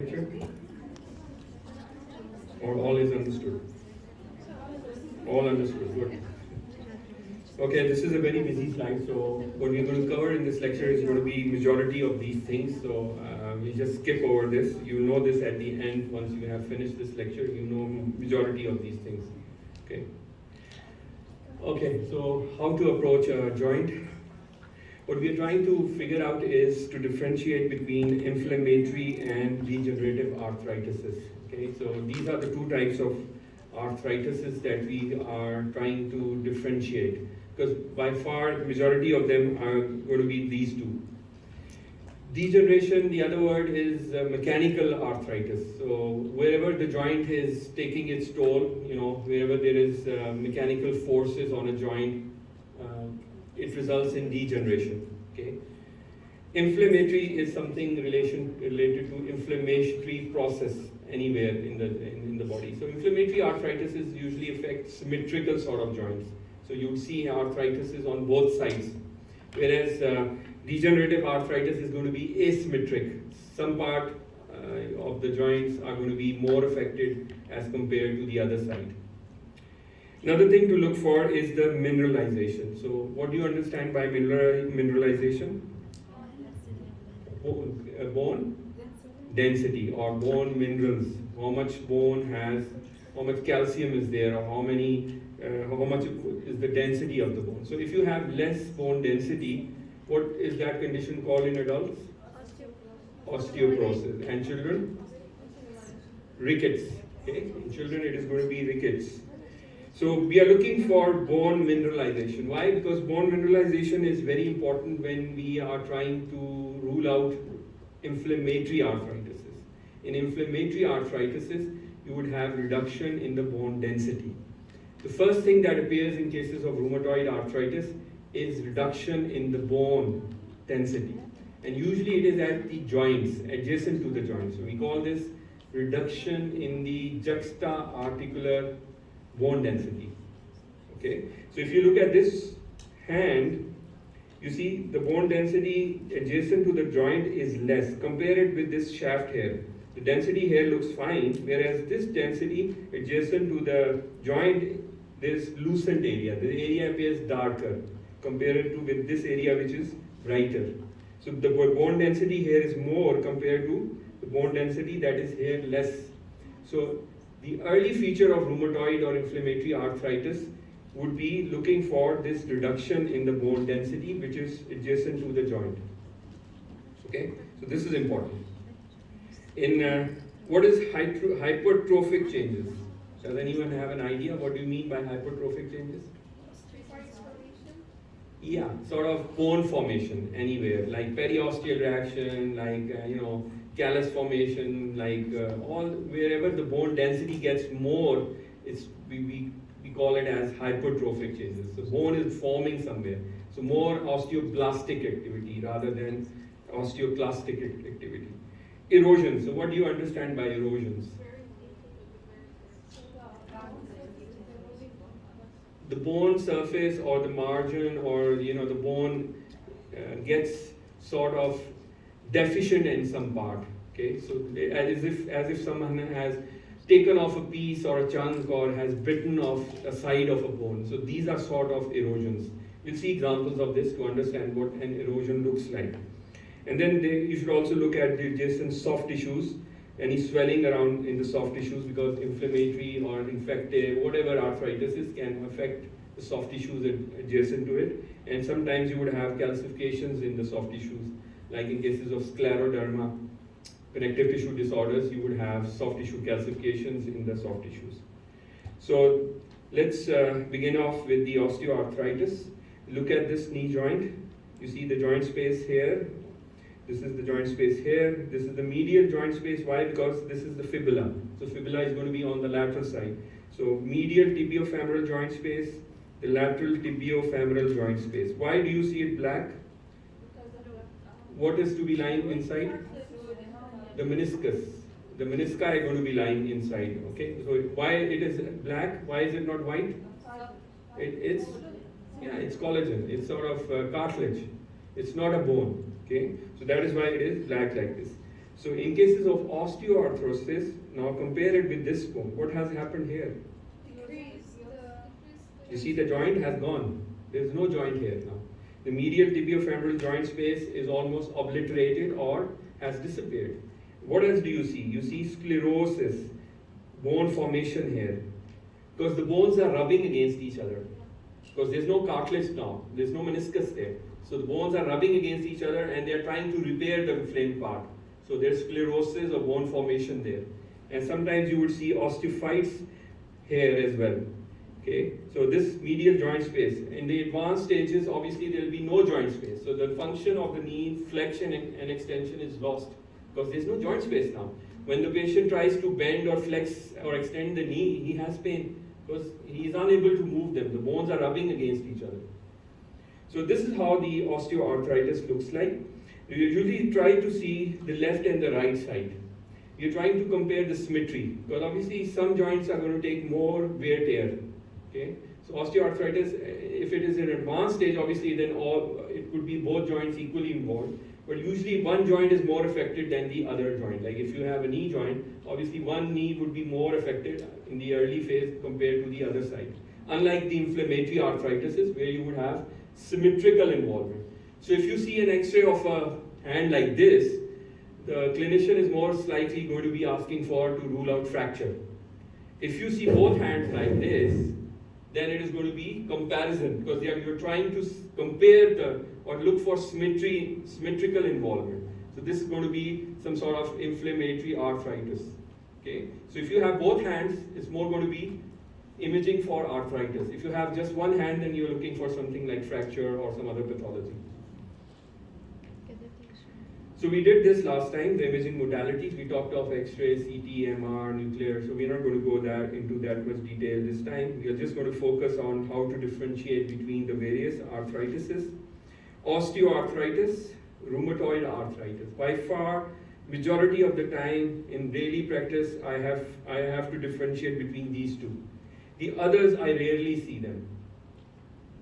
Or all is understood? All understood, good. Okay, this is a very busy slide, so what we're going to cover in this lecture is going to be majority of these things, so we just skip over this. You know this at the end. Once you have finished this lecture, you know majority of these things. Okay. Okay, so how to approach a joint? What we are trying to figure out is to differentiate between inflammatory and degenerative arthritis. Okay, so these are the two types of arthritis that we are trying to differentiate, because by far the majority of them are going to be these two. Degeneration, the other word is mechanical arthritis. So wherever the joint is taking its toll, wherever there is mechanical forces on a joint, it results in degeneration. Okay. Inflammatory is something related to inflammatory process anywhere in the body. So inflammatory arthritis usually affects symmetrical sort of joints. So you would see arthritis on both sides, whereas degenerative arthritis is going to be asymmetric. Some part of the joints are going to be more affected as compared to the other side. Another thing to look for is the mineralization. So what do you understand by mineralization? Bone density or bone minerals. How much bone has, how much calcium is there, or how much is the density of the bone. So if you have less bone density, what is that condition called in adults? Osteoporosis. And children? Rickets. Okay? In children it is going to be rickets. So we are looking for bone mineralization. Why? Because bone mineralization is very important when we are trying to rule out inflammatory arthritis. In inflammatory arthritis, you would have reduction in the bone density. The first thing that appears in cases of rheumatoid arthritis is reduction in the bone density. And usually it is at the joints, adjacent to the joints. So we call this reduction in the juxta-articular bone density. Okay, so if you look at this hand, you see the bone density adjacent to the joint is less. Compare it with this shaft here. The density here looks fine, whereas this density adjacent to the joint, there's lucent area. The area appears darker compared to with this area which is brighter. So the bone density here is more compared to the bone density that is here less. So the early feature of rheumatoid or inflammatory arthritis would be looking for this reduction in the bone density which is adjacent to the joint. Okay, so this is important. In what is hypertrophic changes? Does anyone have an idea? What do you mean by hypertrophic changes? Yeah, sort of bone formation anywhere, like periosteal reaction, like callus formation, like all wherever the bone density gets more, we call it as hypertrophic changes. So bone is forming somewhere. So more osteoblastic activity rather than osteoclastic activity. Erosion. So what do you understand by erosions? The bone surface or the margin or the bone gets sort of deficient in some part. Okay, so as if someone has taken off a piece or a chunk or has bitten off a side of a bone. So these are sort of erosions. We'll see examples of this to understand what an erosion looks like. And then you should also look at the adjacent soft tissues, any swelling around in the soft tissues, because inflammatory or infective, whatever arthritis is, can affect the soft tissues adjacent to it. And sometimes you would have calcifications in the soft tissues, like in cases of scleroderma, connective tissue disorders, you would have soft tissue calcifications in the soft tissues. So let's begin off with the osteoarthritis. Look at this knee joint. You see the joint space here. This is the joint space here. This is the medial joint space. Why? Because this is the fibula. So fibula is going to be on the lateral side. So medial tibiofemoral joint space, the lateral tibiofemoral joint space. Why do you see it black? What is to be lying inside? The meniscus. The menisci are going to be lying inside. Okay. So why it is black? Why is it not white? It's collagen. It's sort of cartilage. It's not a bone. Okay, so that is why it is black like this. So in cases of osteoarthrosis, now compare it with this bone. What has happened here? You see the joint has gone. There is no joint here now. The medial tibiofemoral joint space is almost obliterated or has disappeared. What else do you see? You see sclerosis, bone formation here. Because the bones are rubbing against each other. Because there's no cartilage now, there's no meniscus there. So the bones are rubbing against each other and they're trying to repair the inflamed part. So there's sclerosis or bone formation there. And sometimes you would see osteophytes here as well. Okay, so this medial joint space. In the advanced stages, obviously there will be no joint space. So the function of the knee flexion and extension is lost because there's no joint space now. When the patient tries to bend or flex or extend the knee, he has pain because he is unable to move them. The bones are rubbing against each other. So this is how the osteoarthritis looks like. You usually try to see the left and the right side. You're trying to compare the symmetry because obviously some joints are going to take more wear tear. Okay, so osteoarthritis, if it is in advanced stage, obviously then it could be both joints equally involved. But usually one joint is more affected than the other joint. Like if you have a knee joint, obviously one knee would be more affected in the early phase compared to the other side. Unlike the inflammatory arthritis, where you would have symmetrical involvement. So if you see an X-ray of a hand like this, the clinician is most likely going to be asking for to rule out fracture. If you see both hands like this, then it is going to be comparison because you're trying to compare or look for symmetrical involvement. So this is going to be some sort of inflammatory arthritis. Okay, so if you have both hands, it's more going to be imaging for arthritis. If you have just one hand, then you're looking for something like fracture or some other pathology. So we did this last time, the imaging modalities. We talked of X-ray, CT, MR, nuclear. So we're not going to go into that much detail this time. We are just going to focus on how to differentiate between the various arthritises. Osteoarthritis, rheumatoid arthritis. By far, majority of the time in daily practice, I have to differentiate between these two. The others, I rarely see them.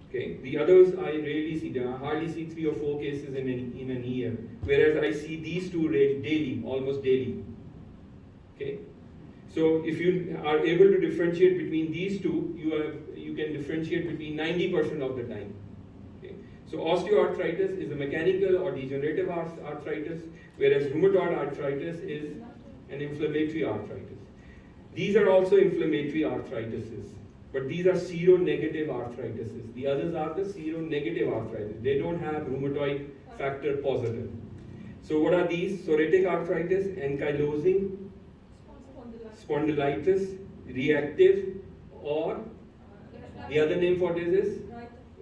Okay, the others I rarely see them. I hardly see 3 or 4 cases in an year, whereas I see these two daily, almost daily. Okay, so if you are able to differentiate between these two, you can differentiate between 90% of the time. Okay, so osteoarthritis is a mechanical or degenerative arthritis, whereas rheumatoid arthritis is an inflammatory arthritis. These are also inflammatory arthritises. But these are seronegative arthritises. The others are the seronegative arthritis. They don't have rheumatoid factor positive. So what are these? Psoriatic arthritis, ankylosing spondylitis, reactive, or the other name for this is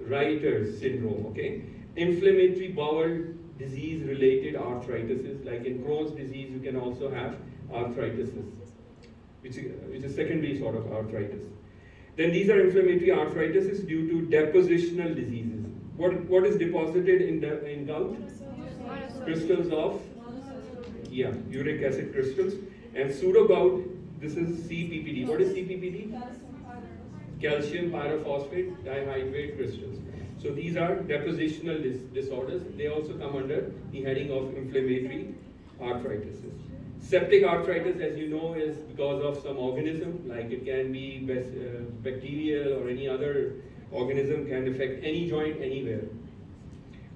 Reiter's syndrome. Okay, inflammatory bowel disease related arthritises, like in Crohn's disease, you can also have arthritises, which is secondary sort of arthritis. Then these are inflammatory arthritises due to depositional diseases. What is deposited in gout? Crystals of uric acid crystals. And pseudo-gout, this is CPPD. What is CPPD? Calcium pyrophosphate dihydrate crystals. So these are depositional disorders. They also come under the heading of inflammatory arthritis. Septic arthritis, as you know, is because of some organism, like it can be bacterial or any other organism can affect any joint anywhere.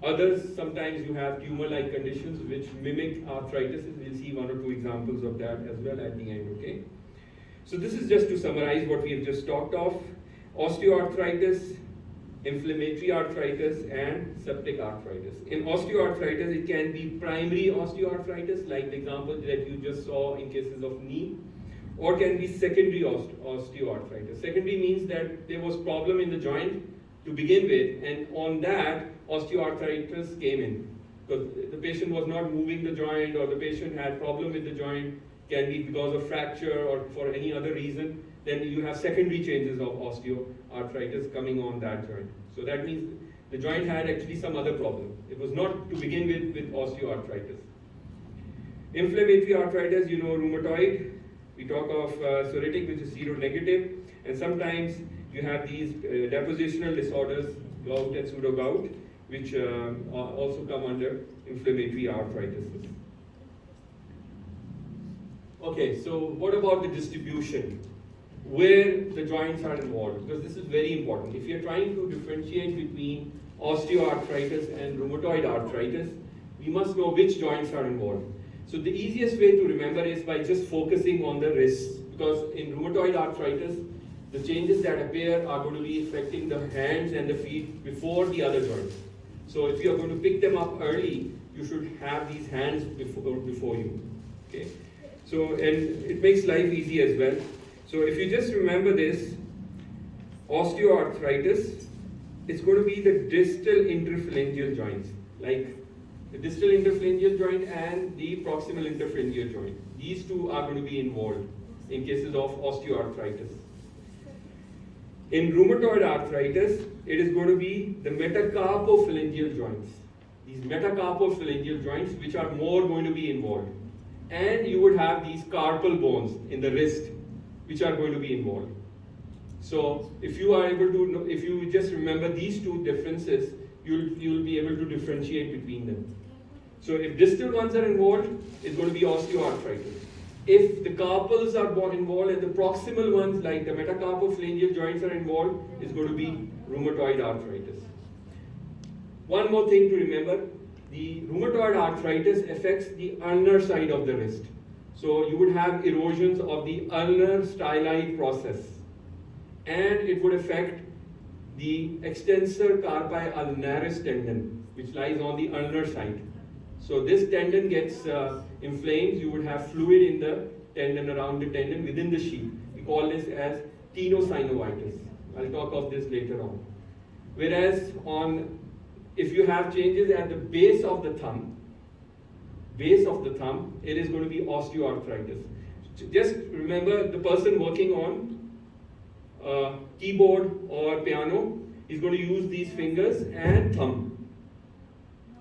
Others, sometimes you have tumor-like conditions which mimic arthritis. We'll see 1 or 2 examples of that as well at the end, okay? So this is just to summarize what we have just talked of. Osteoarthritis, inflammatory arthritis, and septic arthritis. In osteoarthritis, it can be primary osteoarthritis, like the example that you just saw in cases of knee, or can be secondary osteoarthritis. Secondary means that there was problem in the joint to begin with, and on that, osteoarthritis came in. Because the patient was not moving the joint, or the patient had problem with the joint, can be because of fracture or for any other reason, then you have secondary changes of osteoarthritis coming on that joint. So that means the joint had actually some other problem. It was not to begin with osteoarthritis. Inflammatory arthritis, you know, rheumatoid. We talk of psoriatic, which is seronegative, and sometimes you have these depositional disorders, gout and pseudo-gout, which also come under inflammatory arthritis. Okay, so what about the distribution? Where the joints are involved? Because this is very important. If you're trying to differentiate between osteoarthritis and rheumatoid arthritis, we must know which joints are involved. So the easiest way to remember is by just focusing on the wrists, because in rheumatoid arthritis, the changes that appear are going to be affecting the hands and the feet before the other joints. So if you are going to pick them up early, you should have these hands before you. Okay. So, and it makes life easy as well. So if you just remember this, osteoarthritis, it's going to be the distal interphalangeal joints, like the distal interphalangeal joint and the proximal interphalangeal joint. These two are going to be involved in cases of osteoarthritis. In rheumatoid arthritis, it is going to be the metacarpophalangeal joints. These metacarpophalangeal joints, which are more going to be involved. And you would have these carpal bones in the wrist, which are going to be involved. So if you are able to, if you just remember these two differences, you'll be able to differentiate between them. So if distal ones are involved, it's going to be osteoarthritis. If the carpals are involved and the proximal ones like the metacarpophalangeal joints are involved, it's going to be rheumatoid arthritis. One more thing to remember, the rheumatoid arthritis affects the ulnar side of the wrist. So you would have erosions of the ulnar styloid process, and it would affect the extensor carpi ulnaris tendon, which lies on the ulnar side. So this tendon gets inflamed. You would have fluid in the tendon, around the tendon, within the sheath. We call this as tenosynovitis. I'll talk of this later on. Whereas if you have changes at the base of the thumb, it is going to be osteoarthritis. Just remember, the person working on keyboard or piano is going to use these fingers and thumb.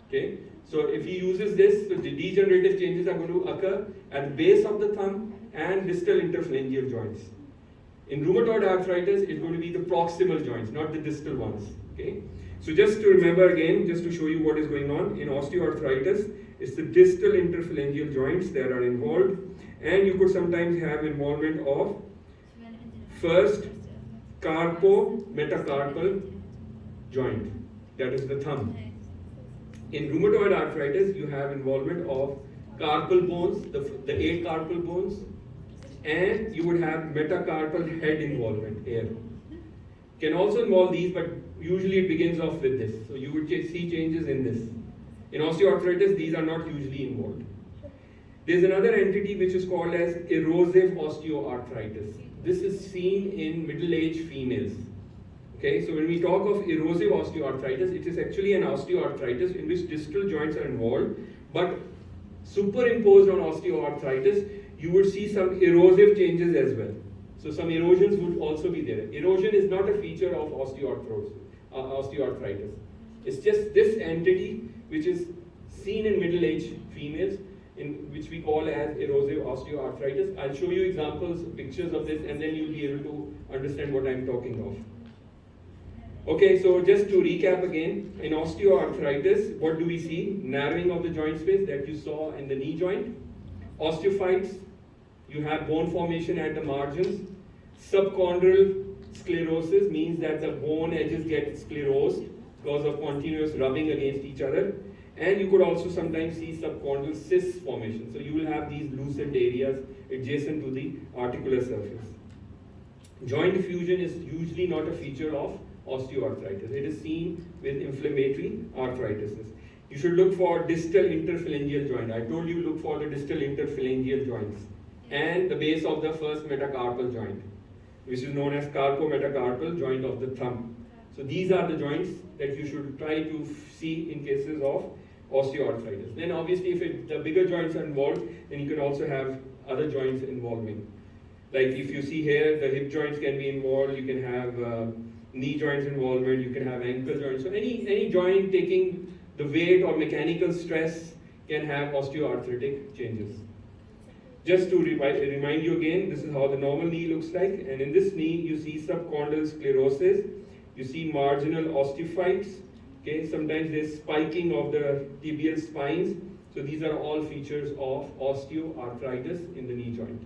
Okay, so if he uses this, so the degenerative changes are going to occur at the base of the thumb and distal interphalangeal joints. In rheumatoid arthritis, it's going to be the proximal joints, not the distal ones. Okay, so just to remember again, just to show you what is going on in osteoarthritis, it's the distal interphalangeal joints that are involved, and you could sometimes have involvement of first carpo-metacarpal joint, that is the thumb. In rheumatoid arthritis, you have involvement of carpal bones, the 8 carpal bones, and you would have metacarpal head involvement here. Can also involve these, but usually it begins off with this. So you would see changes in this. In osteoarthritis, these are not usually involved. There's another entity which is called as erosive osteoarthritis. This is seen in middle-aged females. Okay, so when we talk of erosive osteoarthritis, it is actually an osteoarthritis in which distal joints are involved, but superimposed on osteoarthritis, you would see some erosive changes as well. So some erosions would also be there. Erosion is not a feature of osteoarthritis. It's just this entity which is seen in middle-aged females, in which we call as erosive osteoarthritis. I'll show you examples, pictures of this, and then you'll be able to understand what I'm talking of. Okay, so just to recap again, in osteoarthritis, what do we see? Narrowing of the joint space that you saw in the knee joint. Osteophytes, you have bone formation at the margins. Subchondral sclerosis means that the bone edges get sclerosed because of continuous rubbing against each other. And you could also sometimes see subchondral cyst formation. So you will have these loosened areas adjacent to the articular surface. Joint fusion is usually not a feature of osteoarthritis. It is seen with inflammatory arthritis. You should look for distal interphalangeal joint. I told you look for the distal interphalangeal joints and the base of the first metacarpal joint, which is known as carpometacarpal joint of the thumb. So these are the joints that you should try to see in cases of osteoarthritis. Then obviously if the bigger joints are involved, then you can also have other joints involving. Like if you see here, the hip joints can be involved, you can have knee joints involvement, you can have ankle joints. So any joint taking the weight or mechanical stress can have osteoarthritic changes. Just to remind you again, this is how the normal knee looks like. And in this knee, you see subchondral sclerosis, you see marginal osteophytes. Okay, sometimes there's spiking of the tibial spines. So these are all features of osteoarthritis in the knee joint.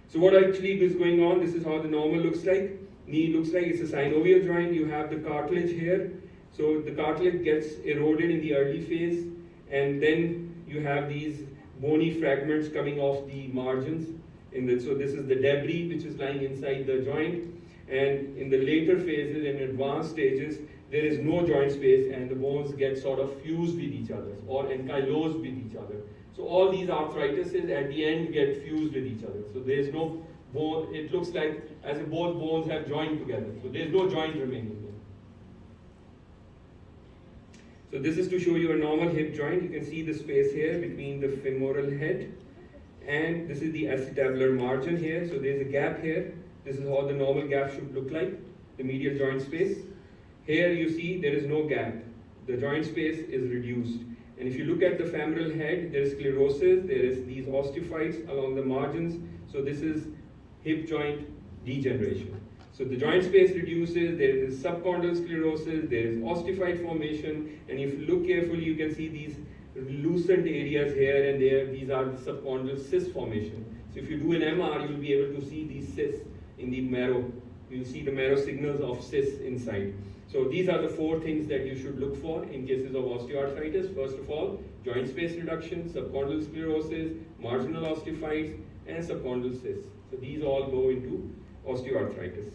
So what actually is going on? This is how the normal looks like. Knee looks like it's a synovial joint. You have the cartilage here. So the cartilage gets eroded in the early phase, and then you have these bony fragments coming off the margins. So this is the debris which is lying inside the joint. And in the later phases, in advanced stages, there is no joint space and the bones get sort of fused with each other or ankylosed with each other. So all these arthritises at the end get fused with each other. So there is no bone, it looks like as if both bones have joined together. So there is no joint remaining there. So this is to show you a normal hip joint. You can see the space here between the femoral head, and this is the acetabular margin here. So there is a gap here. This is how the normal gap should look like, the medial joint space. Here you see there is no gap. The joint space is reduced. And if you look at the femoral head, there is sclerosis, there is these osteophytes along the margins. So this is hip joint degeneration. So the joint space reduces, there is subchondral sclerosis, there is osteophyte formation, and if you look carefully, you can see these loosened areas here and there. These are the subchondral cyst formation. So if you do an MR, you will be able to see these cysts in the marrow. You will see the marrow signals of cysts inside. So these are the 4 things that you should look for in cases of osteoarthritis. First of all, joint space reduction, subchondral sclerosis, marginal osteophytes, and subchondral cysts. So these all go into osteoarthritis.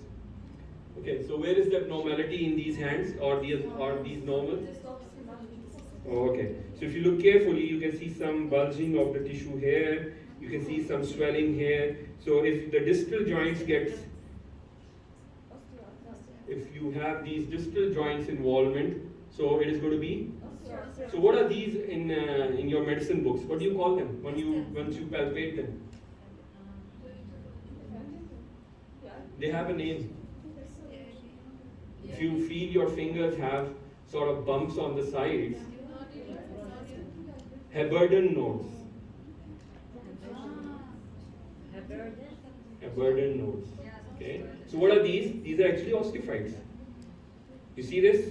Okay, so where is that normality in these hands? Are these normal? Okay, so if you look carefully, you can see some bulging of the tissue here. You can see some swelling here. So if the distal joints get, if you have these distal joints involvement, so it is going to be. So what are these in your medicine books? What do you call them once you palpate them? They have a name. If you feel your fingers have sort of bumps on the sides, Heberden nodes. Heberden nodes. Okay. So what are these? These are actually osteophytes. You see this?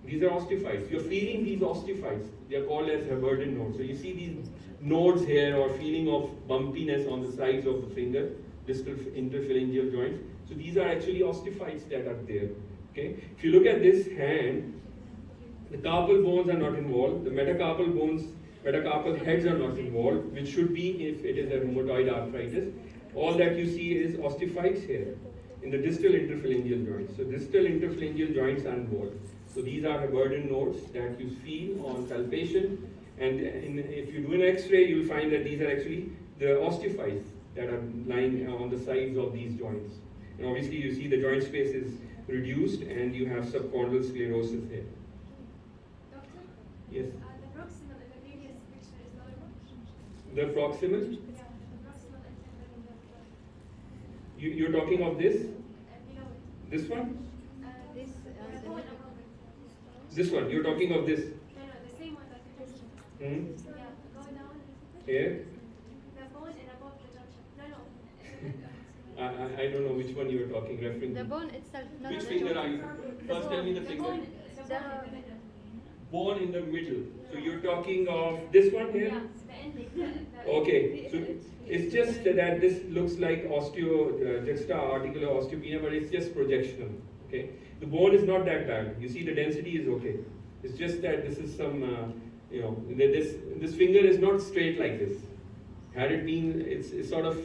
These are osteophytes. You're feeling these osteophytes. They are called as Heberden nodes. So you see these nodes here, or feeling of bumpiness on the sides of the finger, distal interphalangeal joints. So these are actually osteophytes that are there. Okay. If you look at this hand, the carpal bones are not involved. The metacarpal bones, metacarpal heads are not involved, which should be if it is a rheumatoid arthritis. All that you see is osteophytes here in the distal interphalangeal joints. So distal interphalangeal joints are involved. So these are Heberden nodes that you feel on palpation. And if you do an X-ray, you'll find that these are actually the osteophytes that are lying on the sides of these joints. And obviously you see the joint space is reduced and you have subchondral sclerosis here. Doctor? Yes? The proximal and the medius picture is not a The proximal? Yeah, the proximal and the You're talking of this? below it. This one? This, the bone above it. This one? You're talking of this? No, the same one that you just. Hmm? Yeah, go down. Here? The bone and above the junction. No. I don't know which one you are talking, referring The to. bone itself, not Which the finger joint. are you? First tell me the The finger. bone in the middle. Bone in the middle. So you're talking of this one here? Yeah, the ending. Okay, so it's just that this looks like juxta-articular osteopenia, but it's just projectional. Okay, the bone is not that bad. You see, the density is okay. It's just that this is some, this finger is not straight like this. Had it been, it's sort of,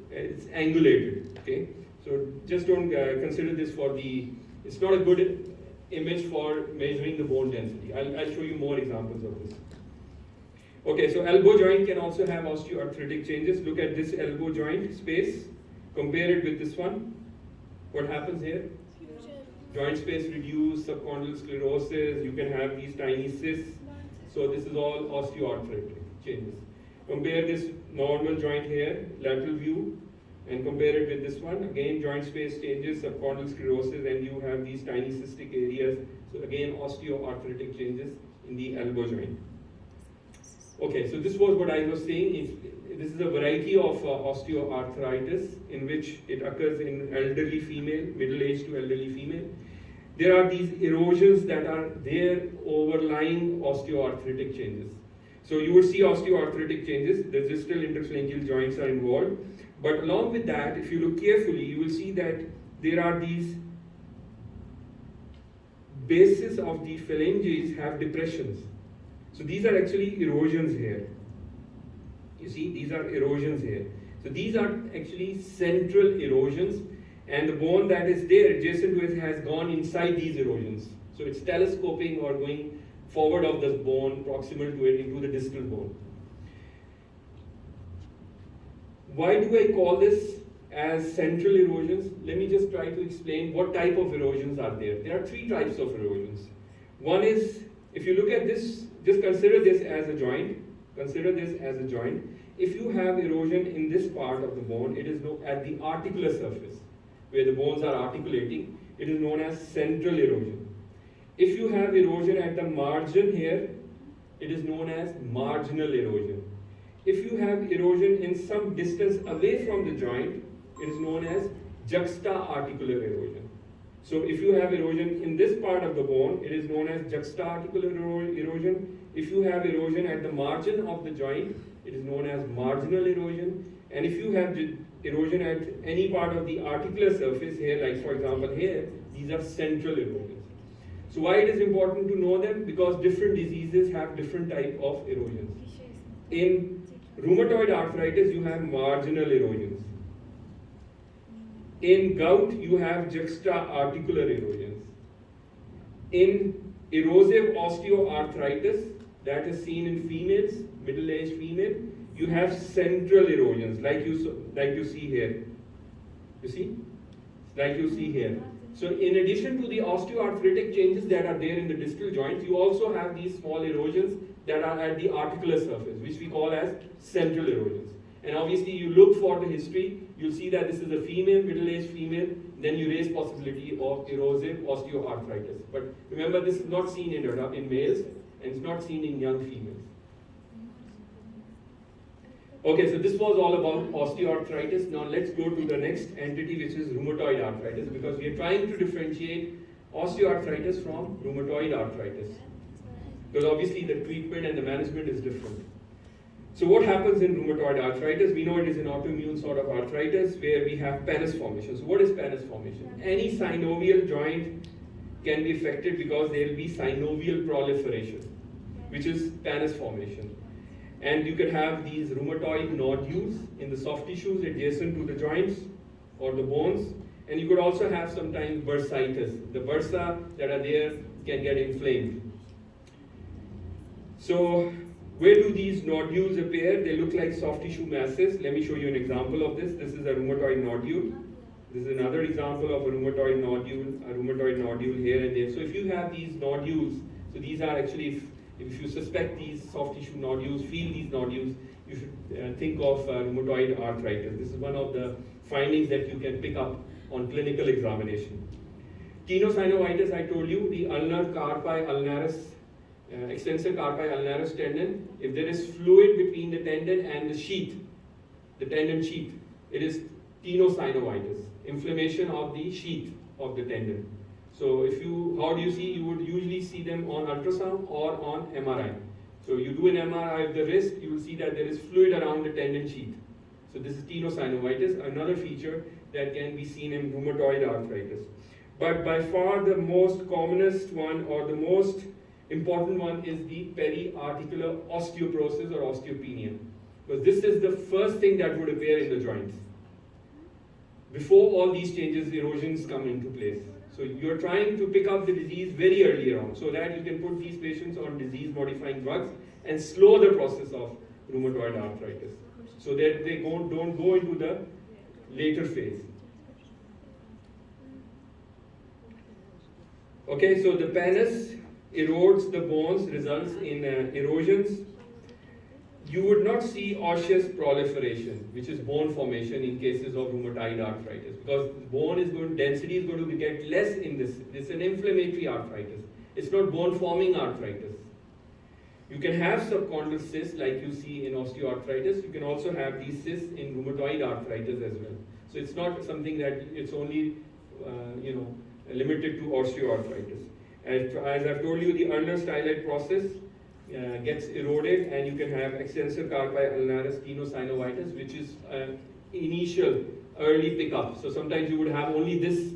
it's angulated. Okay, so just don't consider this for the. It's not a good image for measuring the bone density. I'll show you more examples of this. Okay, so elbow joint can also have osteoarthritic changes. Look at this elbow joint space. Compare it with this one. What happens here? Joint space reduced, subchondral sclerosis. You can have these tiny cysts. So this is all osteoarthritic changes. Compare this normal joint here, lateral view, and compare it with this one. Again, joint space changes, subchondral sclerosis, and you have these tiny cystic areas. So again, osteoarthritic changes in the elbow joint. Okay, so this was what I was saying. This is a variety of osteoarthritis in which it occurs in elderly female, middle-aged to elderly female. there are these erosions that are there overlying osteoarthritic changes. So you would see osteoarthritic changes, the distal interphalangeal joints are involved, but along with that, if you look carefully, you will see that there are these bases of the phalanges have depressions. So these are actually erosions here. You see, these are erosions here. So these are actually central erosions, and the bone that is there adjacent to it has gone inside these erosions. So it's telescoping or going forward of the bone, proximal to it, into the distal bone. Why do I call this as central erosions? Let me just try to explain what type of erosions are there. There are three types of erosions. One is, if you look at this, just consider this as a joint. Consider this as a joint. If you have erosion in this part of the bone, it is known at the articular surface, where the bones are articulating, it is known as central erosion. If you have erosion at the margin here, it is known as marginal erosion. If you have erosion in some distance away from the joint, it is known as juxta-articular erosion. So if you have erosion in this part of the bone, it is known as juxta-articular erosion. If you have erosion at the margin of the joint, it is known as marginal erosion. And if you have erosion at any part of the articular surface here, like for example here, these are central erosions. So why it is important to know them? Because different diseases have different type of erosions. In rheumatoid arthritis, you have marginal erosions. In gout, you have juxta-articular erosions. In erosive osteoarthritis, that is seen in females, middle-aged female, you have central erosions, like you see here. You see? Like you see here. So in addition to the osteoarthritic changes that are there in the distal joints, you also have these small erosions that are at the articular surface, which we call as central erosions. And obviously you look for the history, you'll see that this is a female, middle-aged female, then you raise possibility of erosive osteoarthritis. But remember, this is not seen in males, and it's not seen in young females. Okay, so this was all about osteoarthritis. Now let's go to the next entity, which is rheumatoid arthritis, because we are trying to differentiate osteoarthritis from rheumatoid arthritis. Because obviously the treatment and the management is different. So what happens in rheumatoid arthritis? We know it is an autoimmune sort of arthritis where we have pannus formation. So what is pannus formation? Any synovial joint can be affected because there will be synovial proliferation, which is pannus formation. And you can have these rheumatoid nodules in the soft tissues adjacent to the joints or the bones. And you could also have sometimes bursitis. The bursa that are there can get inflamed. So where do these nodules appear? They look like soft tissue masses. Let me show you an example of this. This is a rheumatoid nodule. This is another example of a rheumatoid nodule here and there. So if you have these nodules, so these are actually, if you suspect these soft tissue nodules, feel these nodules, you should think of rheumatoid arthritis. This is one of the findings that you can pick up on clinical examination. Tenosynovitis, I told you, the ulnar carpi ulnaris, extensor carpi ulnaris tendon. If there is fluid between the tendon and the sheath, the tendon sheath, it is tenosynovitis, inflammation of the sheath of the tendon. So how do you see? You would usually see them on ultrasound or on MRI. So you do an MRI of the wrist, you will see that there is fluid around the tendon sheath. So this is tenosynovitis, another feature that can be seen in rheumatoid arthritis. But by far the most commonest one or the most important one is the periarticular osteoporosis or osteopenia. Because this is the first thing that would appear in the joints. Before all these changes, erosions come into place. So you're trying to pick up the disease very early on so that you can put these patients on disease-modifying drugs and slow the process of rheumatoid arthritis so that they don't go into the later phase. Okay, so the pannus erodes the bones, results in erosions. You would not see osseous proliferation, which is bone formation in cases of rheumatoid arthritis, because density is going to get less in this. It's an inflammatory arthritis. It's not bone-forming arthritis. You can have subchondral cysts like you see in osteoarthritis. You can also have these cysts in rheumatoid arthritis as well. So it's not something that it's only limited to osteoarthritis. As I've told you, the ulnar styloid process gets eroded, and you can have extensor carpi ulnaris tenosynovitis, which is initial early pickup. So sometimes you would have only this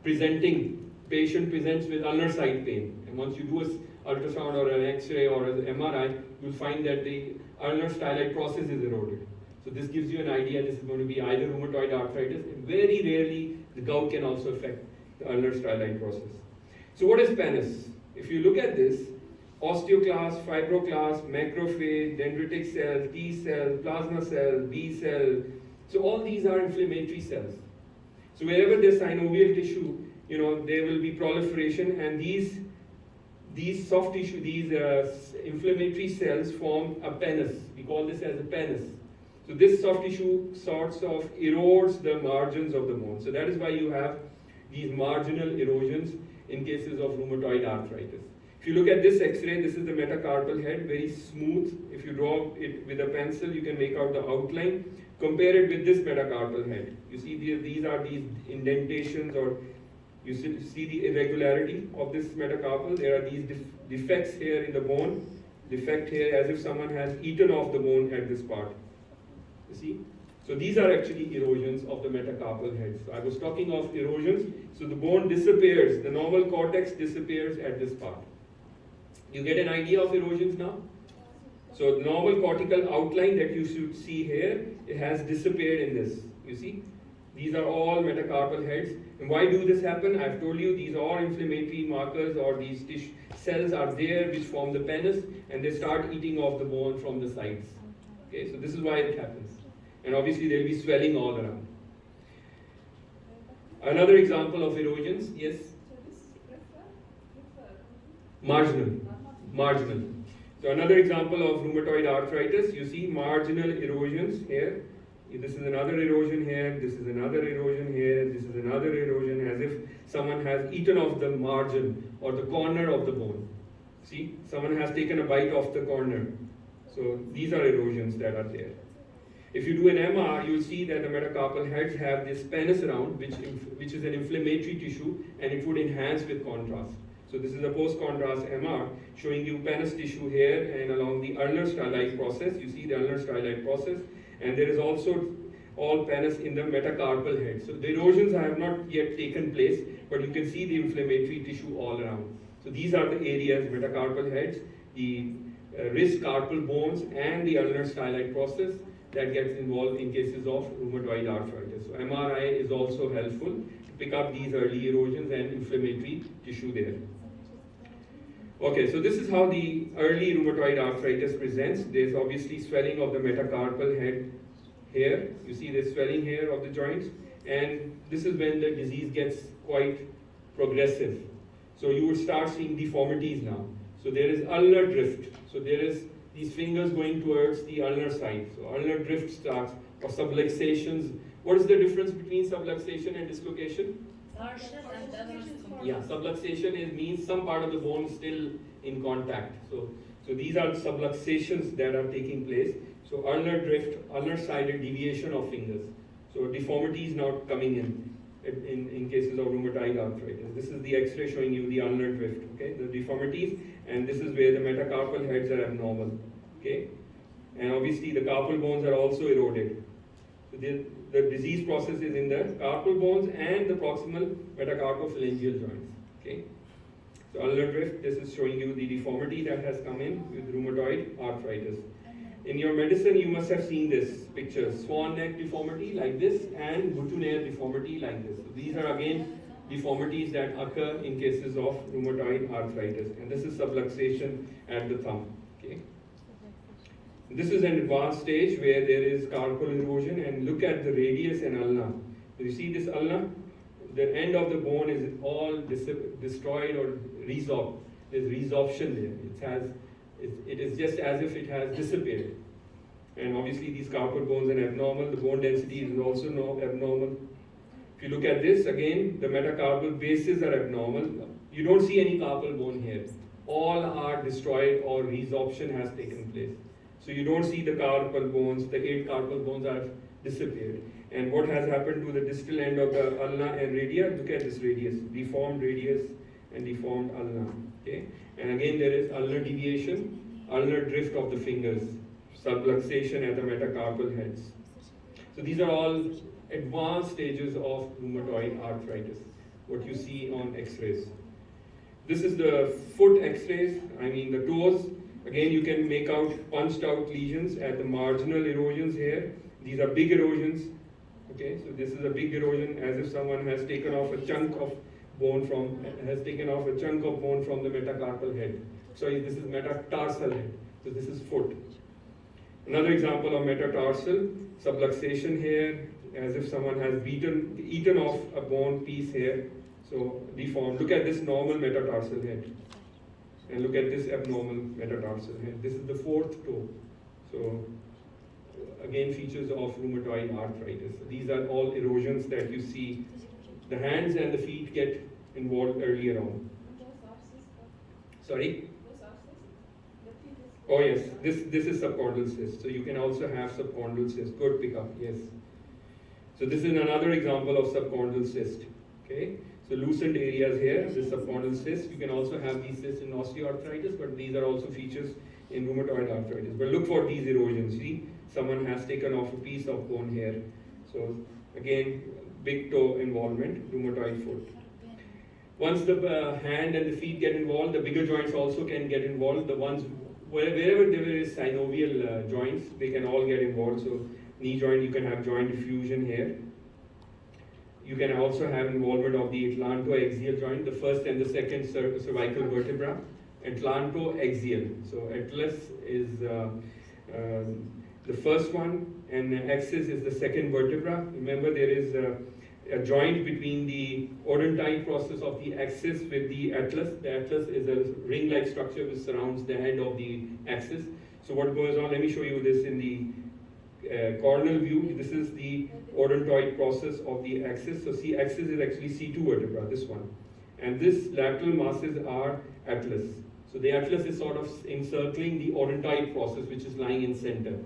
presenting, patient presents with ulnar side pain, and once you do an ultrasound or an X-ray or an MRI, you'll find that the ulnar styloid process is eroded. So this gives you an idea this is going to be either rheumatoid arthritis, and very rarely the gout can also affect the ulnar styloid process. So what is pannus? If you look at this, osteoclast, fibroclast, macrophage, dendritic cell, T cell, plasma cell, B cell, so all these are inflammatory cells. So wherever there's synovial tissue, there will be proliferation, and these soft tissue, these inflammatory cells form a pannus. We call this as a pannus. So this soft tissue sorts of erodes the margins of the bone. So that is why you have these marginal erosions in cases of rheumatoid arthritis. If you look at this X-ray, this is the metacarpal head, very smooth. If you draw it with a pencil, you can make out the outline. Compare it with this metacarpal head. You see these are these indentations, or you see the irregularity of this metacarpal. There are these defects here in the bone, defect here as if someone has eaten off the bone at this part. You see? So these are actually erosions of the metacarpal head. So I was talking of erosions. So the bone disappears, the normal cortex disappears at this part. You get an idea of erosions now? So the normal cortical outline that you should see here, it has disappeared in this. You see? These are all metacarpal heads. And why do this happen? I've told you these are inflammatory markers, or these cells are there which form the pannus, and they start eating off the bone from the sides. Okay, so this is why it happens. And obviously there will be swelling all around. Another example of erosions, yes? So this Marginal. So another example of rheumatoid arthritis, you see marginal erosions here. This is another erosion here, this is another erosion here, this is another erosion, as if someone has eaten off the margin or the corner of the bone. See, someone has taken a bite off the corner. So these are erosions that are there. If you do an MR, you'll see that the metacarpal heads have this pannus around, which is an inflammatory tissue, and it would enhance with contrast. So this is a post-contrast MR showing you pannus tissue here and along the ulnar styloid process. You see the ulnar styloid process, and there is also all pannus in the metacarpal head. So the erosions have not yet taken place, but you can see the inflammatory tissue all around. So these are the areas: metacarpal heads, the wrist carpal bones, and the ulnar styloid process that gets involved in cases of rheumatoid arthritis. So MRI is also helpful to pick up these early erosions and inflammatory tissue there. Okay, so this is how the early rheumatoid arthritis presents. There's obviously swelling of the metacarpal head here. You see the swelling here of the joints, and this is when the disease gets quite progressive. So you would start seeing deformities now. So there is ulnar drift. So there is these fingers going towards the ulnar side. So ulnar drift starts, or subluxations. What is the difference between subluxation and dislocation? Yeah, subluxation means some part of the bone is still in contact. So these are subluxations that are taking place. So ulnar drift, ulnar sided deviation of fingers. So deformity is not coming in cases of rheumatoid arthritis. This is the X-ray showing you the ulnar drift, okay, the deformities, and this is where the metacarpal heads are abnormal, okay, and obviously the carpal bones are also eroded. So the disease process is in the carpal bones and the proximal metacarpophalangeal joints, okay. So ulnar drift, this is showing you the deformity that has come in with rheumatoid arthritis. In your medicine, you must have seen this picture: swan neck deformity like this and boutonniere deformity like this. So these are again deformities that occur in cases of rheumatoid arthritis, and this is subluxation at the thumb. Okay. This is an advanced stage where there is carpal erosion, and look at the radius and ulna. You see this ulna? The end of the bone is all destroyed or resorbed. There's resorption there. It is just as if it has disappeared. And obviously these carpal bones are abnormal. The bone density is also abnormal. If you look at this again, the metacarpal bases are abnormal. You don't see any carpal bone here. All are destroyed or resorption has taken place. So you don't see the carpal bones, the 8 carpal bones are disappeared. And what has happened to the distal end of the ulna and radii? Look at this radius, deformed radius and deformed ulna. Okay? And again there is ulnar deviation, ulnar drift of the fingers, subluxation at the metacarpal heads. So these are all advanced stages of rheumatoid arthritis, what you see on x-rays. This is the foot x-rays, I mean the toes. Again, you can make out punched out lesions at the marginal erosions here. These are big erosions. Okay, so this is a big erosion, as if someone has taken off a chunk of bone from the metacarpal head. Sorry, this is metatarsal head. So this is foot. Another example of metatarsal, subluxation here, as if someone has eaten off a bone piece here. So deformed. Look at this normal metatarsal head. And look at this abnormal metatarsal head. This is the fourth toe. So again, features of rheumatoid arthritis. So these are all erosions that you see. The hands and the feet get involved earlier on. Sorry? Oh yes, this is subchondral cyst. So you can also have subchondral cyst. Good pickup, yes. So this is another example of subchondral cyst. Okay? So loosened areas here, this subchondral cyst. You can also have these cysts in osteoarthritis, but these are also features in rheumatoid arthritis. But look for these erosions. See, someone has taken off a piece of bone here. So again, big toe involvement, rheumatoid foot. Once the hand and the feet get involved, the bigger joints also can get involved. The ones wherever there is synovial joints, they can all get involved. So knee joint, you can have joint diffusion here. You can also have involvement of the atlantoaxial joint, the first and the second cervical vertebra. Atlantoaxial. So atlas is the first one, and axis is the second vertebra. Remember, there is a joint between the odontite process of the axis with the atlas. The atlas is a ring-like structure which surrounds the head of the axis. So what goes on, let me show you this in the coronal view. This is the odontoid process of the axis. So C axis is actually C2 vertebra, this one. And this lateral masses are atlas. So the atlas is sort of encircling the odontoid process, which is lying in center.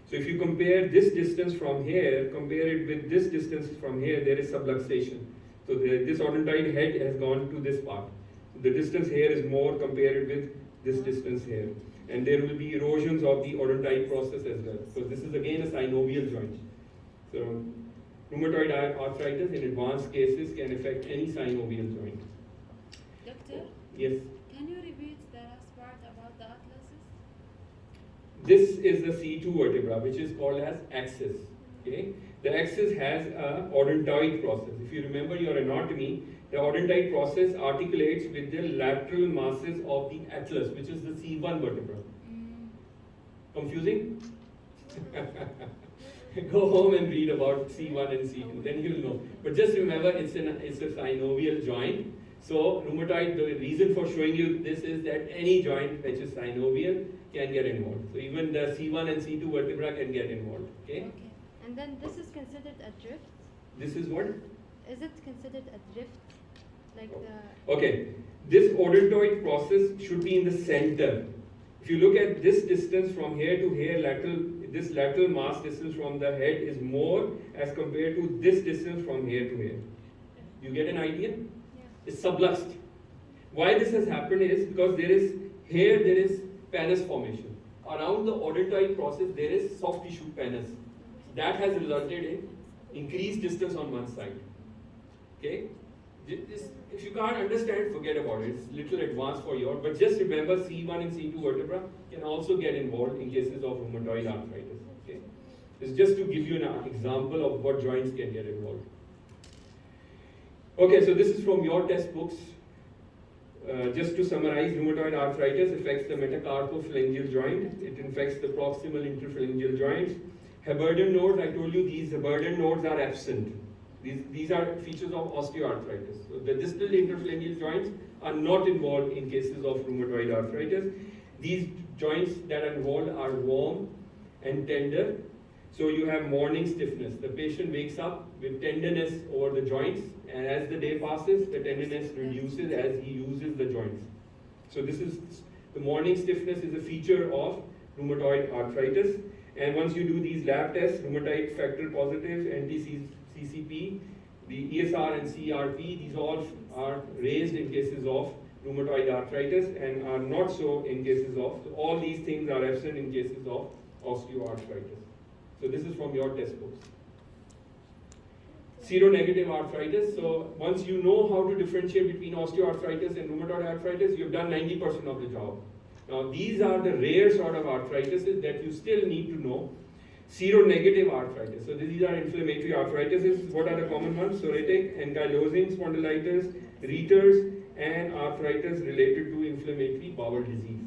So if you compare this distance from here, compare it with this distance from here, there is subluxation. So this odontoid head has gone to this part. The distance here is more compared with this distance here. And there will be erosions of the odontoid process as well. So this is again a synovial joint. So rheumatoid arthritis in advanced cases can affect any synovial joint. Doctor? Yes? Can you repeat the last part about the atlases? This is the C2 vertebra, which is called as axis. Okay? The axis has a odontoid process. If you remember your anatomy, the odontoid process articulates with the lateral masses of the atlas, which is the C1 vertebra. Confusing? Go home and read about C1 and C2, then you'll know. But just remember, it's a synovial joint. So rheumatoid, the reason for showing you this is that any joint which is synovial can get involved. So even the C1 and C2 vertebra can get involved. Okay? Okay. And then this is considered a drift? This is what? Is it considered a drift? Like the... Okay. This odontoid process should be in the center. If you look at this distance from here to here, this lateral mass distance from the head is more as compared to this distance from here to here. You get an idea? Yeah. It's subluxed. Why this has happened is because there is pannus formation. Around the odontoid process, there is soft tissue pannus. That has resulted in increased distance on one side. Okay? If you can't understand, forget about it. It's little advanced for you. But just remember, C1 and C2 vertebra can also get involved in cases of rheumatoid arthritis. Okay? It's just to give you an example of what joints can get involved. Okay, so this is from your test books. Just to summarize, rheumatoid arthritis affects the metacarpophalangeal joint. It infects the proximal interphalangeal joints. Heberden nodes, I told you these Heberden nodes are absent. These are features of osteoarthritis. So the distal interphalangeal joints are not involved in cases of rheumatoid arthritis. These joints that are involved are warm and tender. So you have morning stiffness. The patient wakes up with tenderness over the joints, and as the day passes, the tenderness reduces as he uses the joints. So this is the morning stiffness is a feature of rheumatoid arthritis. And once you do these lab tests, rheumatoid factor positive, anti-CCP, the ESR and CRP, these all are raised in cases of rheumatoid arthritis and are not so in cases of, so all these things are absent in cases of osteoarthritis. So this is from your test books. Seronegative arthritis. So once you know how to differentiate between osteoarthritis and rheumatoid arthritis, you've done 90% of the job. Now these are the rare sort of arthritis that you still need to know. Seronegative arthritis. So these are inflammatory arthritis. What are the common ones? Psoriatic, ankylosing spondylitis, Reiter's, and arthritis related to inflammatory bowel disease.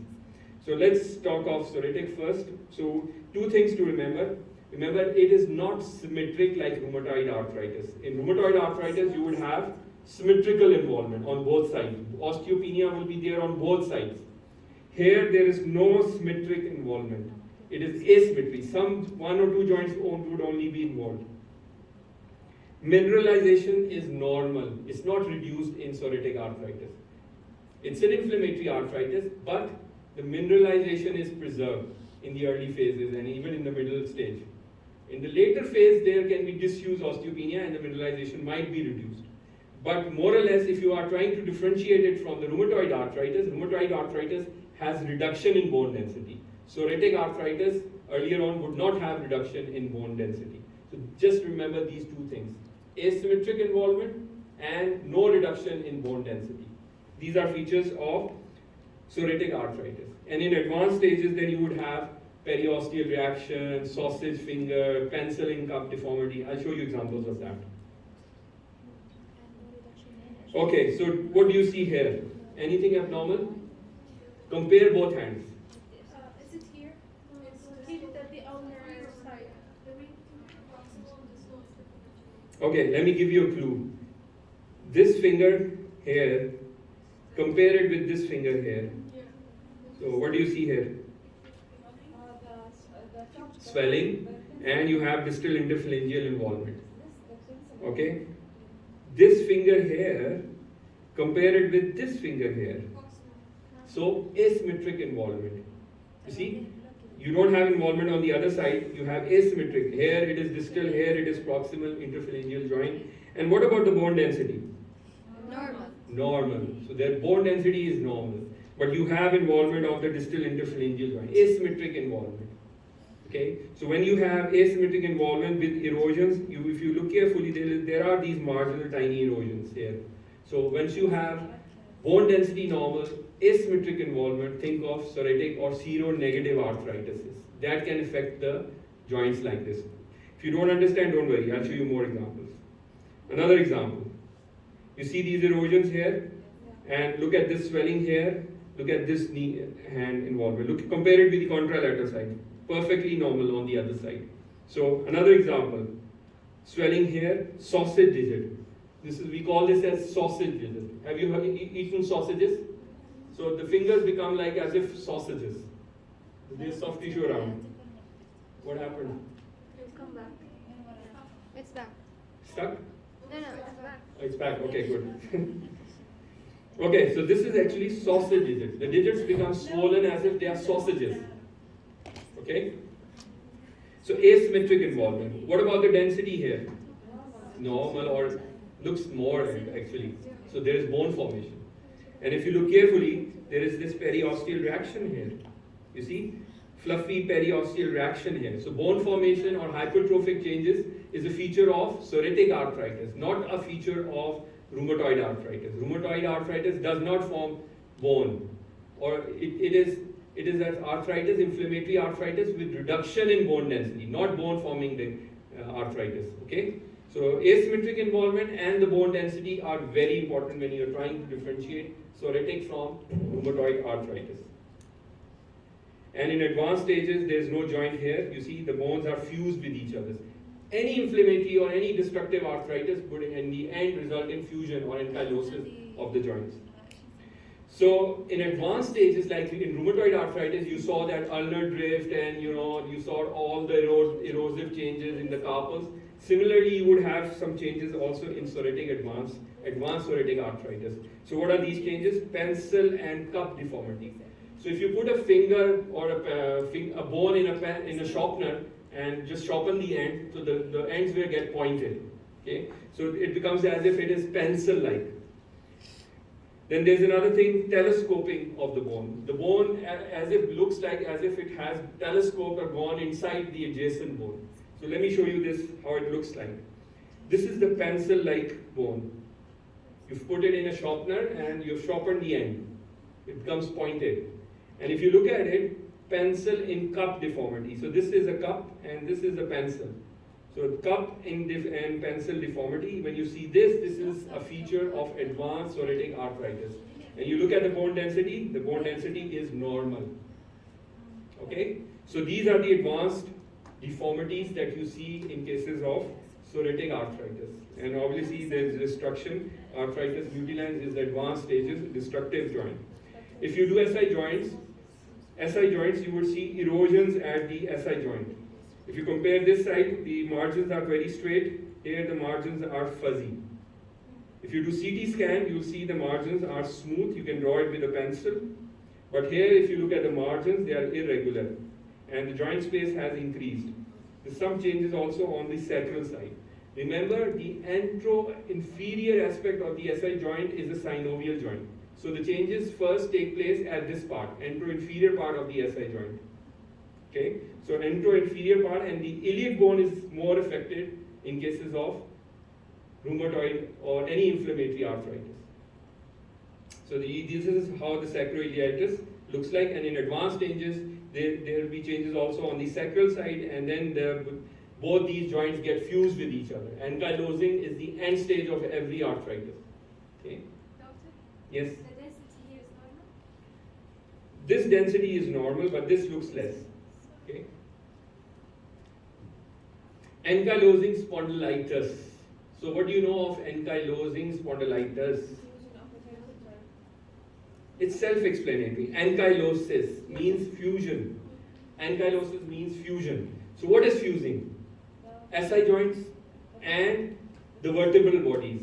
So let's talk of psoriatic first. So two things to remember. Remember, it is not symmetric like rheumatoid arthritis. In rheumatoid arthritis, you would have symmetrical involvement on both sides. Osteopenia will be there on both sides. Here, there is no symmetric involvement. It is asymmetry. Some one or two joints would only be involved. Mineralization is normal. It's not reduced in psoriatic arthritis. It's an inflammatory arthritis, but the mineralization is preserved in the early phases and even in the middle stage. In the later phase, there can be disuse osteopenia and the mineralization might be reduced. But more or less, if you are trying to differentiate it from the rheumatoid arthritis has reduction in bone density. Psoriatic arthritis earlier on would not have reduction in bone density. So just remember these two things. Asymmetric involvement and no reduction in bone density. These are features of psoriatic arthritis. And in advanced stages, then you would have periosteal reaction, sausage finger, pencil cup deformity. I'll show you examples of that. Okay, so what do you see here? Anything abnormal? Compare both hands. Is it here? It's here at the ulnar side. Okay, let me give you a clue. This finger here, compare it with this finger here. So what do you see here? Swelling, and you have distal interphalangeal involvement. Okay? This finger here, compare it with this finger here. So asymmetric involvement. You see? You don't have involvement on the other side, you have asymmetric. Here it is distal, here it is proximal interphalangeal joint. And what about the bone density? Normal. Normal. So their bone density is normal. But you have involvement of the distal interphalangeal joint, asymmetric involvement. Okay? So when you have asymmetric involvement with erosions, if you look carefully, there are these marginal tiny erosions here. So once you have bone density normal, asymmetric involvement, think of psoriatic or seronegative arthritis. That can affect the joints like this. If you don't understand, don't worry, I'll show you more examples. Another example. You see these erosions here? And look at this swelling here. Look at this knee hand involvement. Compare it with the contralateral side. Perfectly normal on the other side. So another example. Swelling here, sausage digit. We call this as sausage digit. Have you eaten sausages? So the fingers become like as if sausages. There's soft tissue around. What happened? Come back. It's back. Stuck? No, it's back. Oh, it's back. Okay, good. Okay, so this is actually sausage digit. The digits become swollen as if they are sausages. Okay? So asymmetric involvement. What about the density here? Normal or looks more actually. So there is bone formation. And if you look carefully, there is this periosteal reaction here. You see? Fluffy periosteal reaction here. So bone formation or hypertrophic changes is a feature of psoriatic arthritis, not a feature of rheumatoid arthritis. Rheumatoid arthritis does not form bone, or it is as arthritis, inflammatory arthritis with reduction in bone density, not bone forming arthritis. Okay, so asymmetric involvement and the bone density are very important when you are trying to differentiate psoriatic from rheumatoid arthritis. And in advanced stages, there is no joint here. You see, the bones are fused with each other. Any inflammatory or any destructive arthritis would in the end result in fusion or ankylosis of the joints. So in advanced stages, like in rheumatoid arthritis, you saw that ulnar drift and you saw all the erosive changes in the carpals. Similarly, you would have some changes also in psoriatic advanced psoriatic arthritis. So what are these changes? Pencil and cup deformity. So if you put a finger or a bone in a sharpener and just sharpen the end, so the ends will get pointed. Okay, so it becomes as if it is pencil-like. Then there's another thing, telescoping of the bone. The bone looks like as if it has telescope or gone inside the adjacent bone. So let me show you this, how it looks like. This is the pencil-like bone. You've put it in a sharpener and you've sharpened the end. It becomes pointed. And if you look at it, pencil in cup deformity. So this is a cup and this is a pencil. So cup and pencil deformity, when you see this is a feature of advanced psoriatic arthritis. And you look at the bone density is normal. Okay? So these are the advanced deformities that you see in cases of psoriatic arthritis. And obviously there is destruction. Arthritis mutilans is the advanced stages, destructive joint. If you do SI joints, you will see erosions at the SI joint. If you compare this side, the margins are very straight. Here the margins are fuzzy. If you do CT scan, you'll see the margins are smooth. You can draw it with a pencil. But here, if you look at the margins, they are irregular. And the joint space has increased. There's some changes also on the sacral side. Remember, the antero-inferior aspect of the SI joint is a synovial joint. So the changes first take place at this part, antero-inferior part of the SI joint. Okay, so antero-inferior part, and the iliac bone is more affected in cases of rheumatoid or any inflammatory arthritis. So this is how the sacroiliitis looks like, and in advanced stages, there will be changes also on the sacral side, and then both these joints get fused with each other. Ankylosing is the end stage of every arthritis. Okay. Doctor? Yes. The density here is normal? This density is normal, but this looks less. Okay. Ankylosing spondylitis. So what do you know of ankylosing spondylitis? It's self-explanatory. Ankylosis means fusion. Ankylosis means fusion. So what is fusing? SI joints and the vertebral bodies.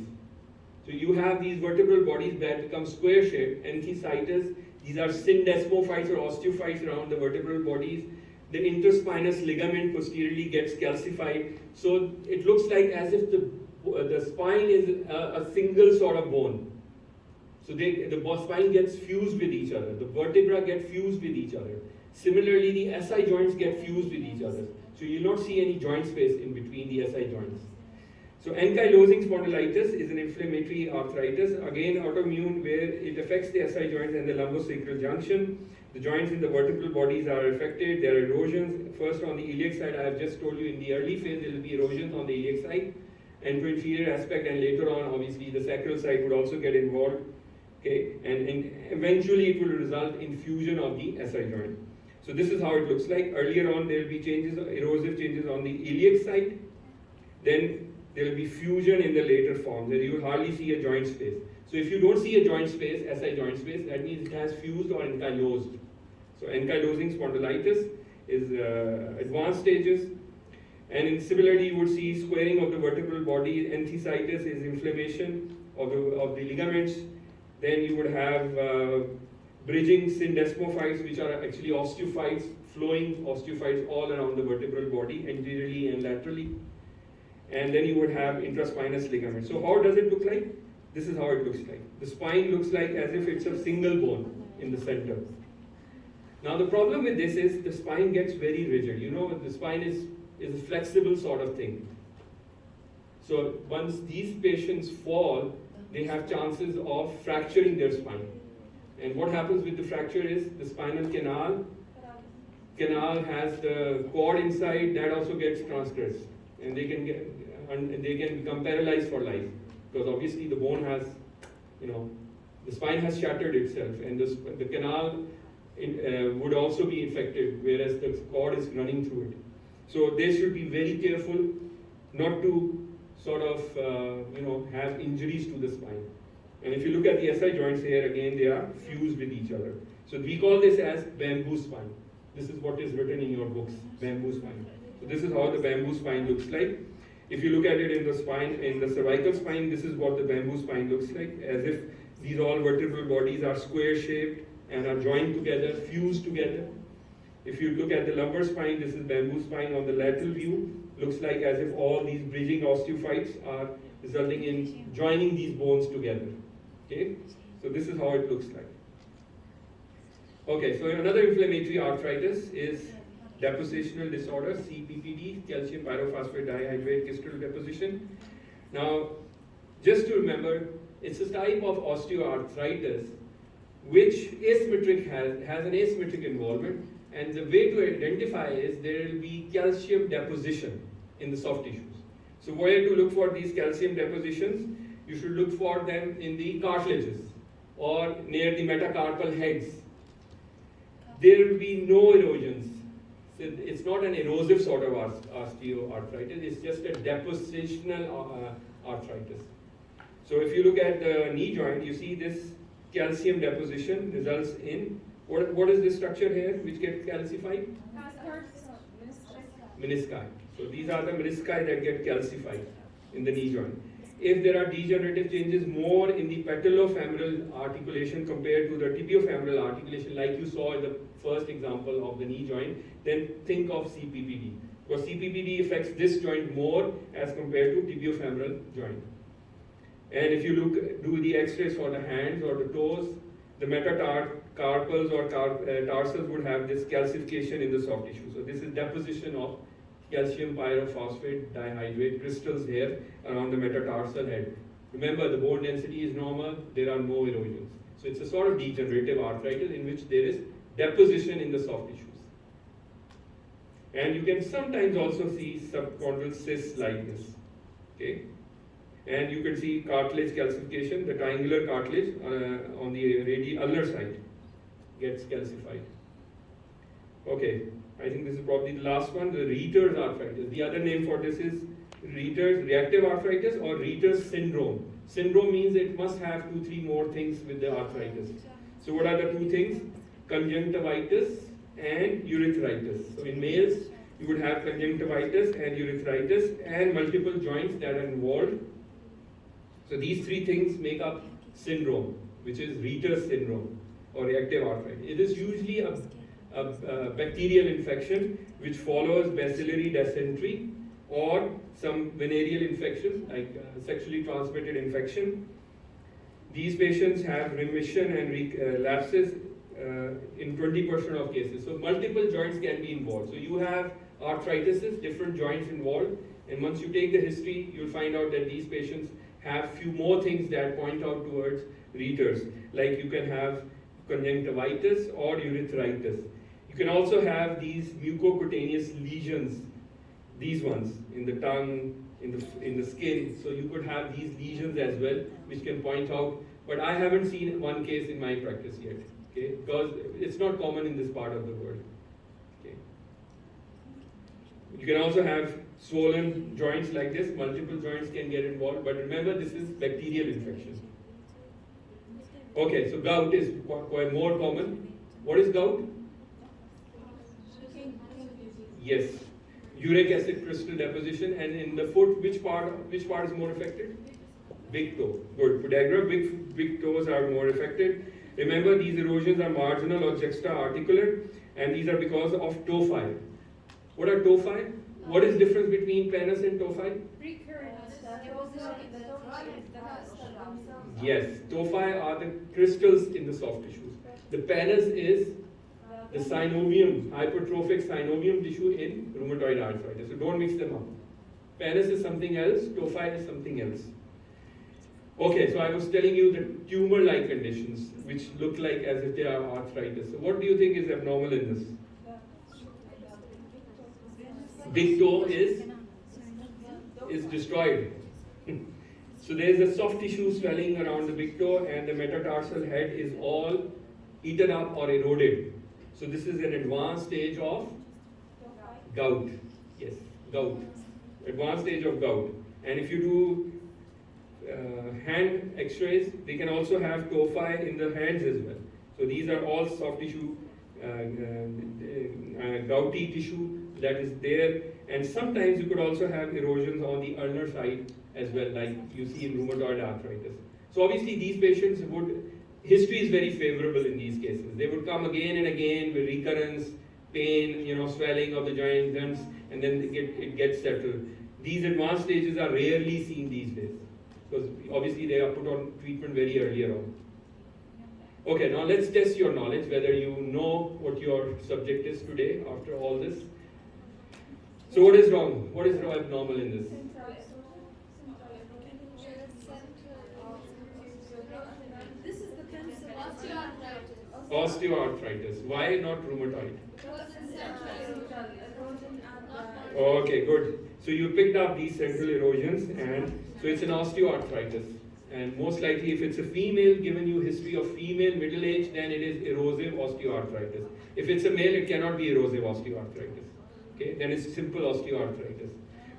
So you have these vertebral bodies that become square-shaped, enthesitis. These are syndesmophytes or osteophytes around the vertebral bodies. The interspinous ligament posteriorly gets calcified. So it looks like as if the spine is a single sort of bone. So the spine gets fused with each other. The vertebra get fused with each other. Similarly, the SI joints get fused with each other. So you'll not see any joint space in between the SI joints. So ankylosing spondylitis is an inflammatory arthritis, again autoimmune, where it affects the SI joints and the lumbosacral junction. The joints in the vertebral bodies are affected. There are erosions. First on the iliac side, I have just told you in the early phase there will be erosions on the iliac side, antero-inferior aspect, and later on obviously the sacral side would also get involved. Okay, and eventually it will result in fusion of the SI joint. So this is how it looks like. Earlier on there will be changes, erosive changes on the iliac side. Then there will be fusion in the later forms, and you will hardly see a joint space. So if you don't see a joint space, SI joint space, that means it has fused or ankylosed. So ankylosing spondylitis is advanced stages. And similarly, you would see squaring of the vertebral body. Enthesitis is inflammation of the ligaments. Then you would have bridging syndesmophytes, which are actually osteophytes, flowing osteophytes all around the vertebral body, anteriorly and laterally. And then you would have intraspinous ligament. So how does it look like? This is how it looks like. The spine looks like as if it's a single bone in the center. Now the problem with this is the spine gets very rigid. You know, the spine is a flexible sort of thing. So once these patients fall, they have chances of fracturing their spine. And what happens with the fracture is the spinal canal has the cord inside, that also gets transgressed. And they can become paralyzed for life. Because obviously the bone has, the spine has shattered itself, and the canal would also be infected, whereas the cord is running through it. So they should be very careful not to sort of, have injuries to the spine. And if you look at the SI joints here, again, they are fused with each other. So we call this as bamboo spine. This is what is written in your books, bamboo spine. So this is how the bamboo spine looks like. If you look at it in the spine, in the cervical spine, this is what the bamboo spine looks like, as if these all vertebral bodies are square-shaped, and are joined together, fused together. If you look at the lumbar spine, this is bamboo spine on the lateral view. Looks like as if all these bridging osteophytes are resulting in joining these bones together. Okay, so this is how it looks like. Okay, so another inflammatory arthritis is depositional disorder, CPPD, calcium pyrophosphate dihydrate crystal deposition. Now, just to remember, it's a type of osteoarthritis which has an asymmetric involvement, and the way to identify is there will be calcium deposition in the soft tissues. So where to look for these calcium depositions? You should look for them in the cartilages or near the metacarpal heads. There will be no erosions. So it's not an erosive sort of osteoarthritis, it's just a depositional arthritis. So if you look at the knee joint, you see this calcium deposition results in, what is this structure here which gets calcified? Menisci. So these are the menisci that get calcified in the knee joint. If there are degenerative changes more in the patellofemoral articulation compared to the tibiofemoral articulation, like you saw in the first example of the knee joint, then think of CPPD. Because CPPD affects this joint more as compared to tibiofemoral joint. And if you do the x-rays for the hands or the toes, the metacarpals or tarsals would have this calcification in the soft tissue. So this is deposition of calcium pyrophosphate dihydrate crystals here around the metatarsal head. Remember, the bone density is normal, there are no erosions. So it's a sort of degenerative arthritis in which there is deposition in the soft tissues. And you can sometimes also see subchondral cysts like this. Okay? And you can see cartilage calcification, the triangular cartilage on the ulnar side gets calcified. Okay, I think this is probably the last one, the Reiter's arthritis. The other name for this is Reiter's reactive arthritis or Reiter's syndrome. Syndrome means it must have 2-3 more things with the arthritis. So what are the two things? Conjunctivitis and urethritis. So in males, you would have conjunctivitis and urethritis and multiple joints that are involved. So these three things make up syndrome, which is Reiter's syndrome or reactive arthritis. It is usually a bacterial infection which follows bacillary dysentery or some venereal infection like sexually transmitted infection. These patients have remission and relapses in 20% of cases. So multiple joints can be involved. So you have arthritis, different joints involved, and once you take the history, you'll find out that these patients have few more things that point out towards Reiter's. Like you can have conjunctivitis or urethritis. You can also have these mucocutaneous lesions, these ones in the tongue, in the skin. So you could have these lesions as well, which can point out. But I haven't seen one case in my practice yet, okay? Because it's not common in this part of the world. Okay. You can also have swollen joints like this. Multiple joints can get involved. But remember, this is bacterial infection. Okay, so gout is quite more common. What is gout? Yes, uric acid crystal deposition, and in the foot, which part is more affected? Big toe. Good. Podagra, big toes are more affected. Remember, these erosions are marginal or juxta-articular, and these are because of tophi. What are tophi? What is the difference between penis and tophi? Yes, tophi are the crystals in the soft tissues. The penis is the synovium, hypertrophic synovium tissue in rheumatoid arthritis. So don't mix them up. Penis is something else, tophi is something else. Okay, so I was telling you the tumor-like conditions which look like as if they are arthritis. So what do you think is abnormal in this? Big toe is destroyed. So there is a soft tissue swelling around the big toe, and the metatarsal head is all eaten up or eroded. So this is an advanced stage of gout. Yes, gout. Advanced stage of gout. And if you do hand x-rays, they can also have tophi in the hands as well. So these are all soft tissue, gouty tissue that is there. And sometimes you could also have erosions on the ulnar side as well, like you see in rheumatoid arthritis. So obviously these patients would history is very favorable in these cases. They would come again and again with recurrence, pain, swelling of the joints, and then it gets settled. These advanced stages are rarely seen these days because obviously they are put on treatment very earlier on. Okay, now let's test your knowledge, whether you know what your subject is today after all this. So what is wrong? What is abnormal in this? This is the pencil. Osteoarthritis. Why not rheumatoid? Okay, good. So you picked up these central erosions, and so it's an osteoarthritis. And most likely, if it's a female, given you history of female middle age, then it is erosive osteoarthritis. If it's a male, it cannot be erosive osteoarthritis. Okay, then it's simple osteoarthritis.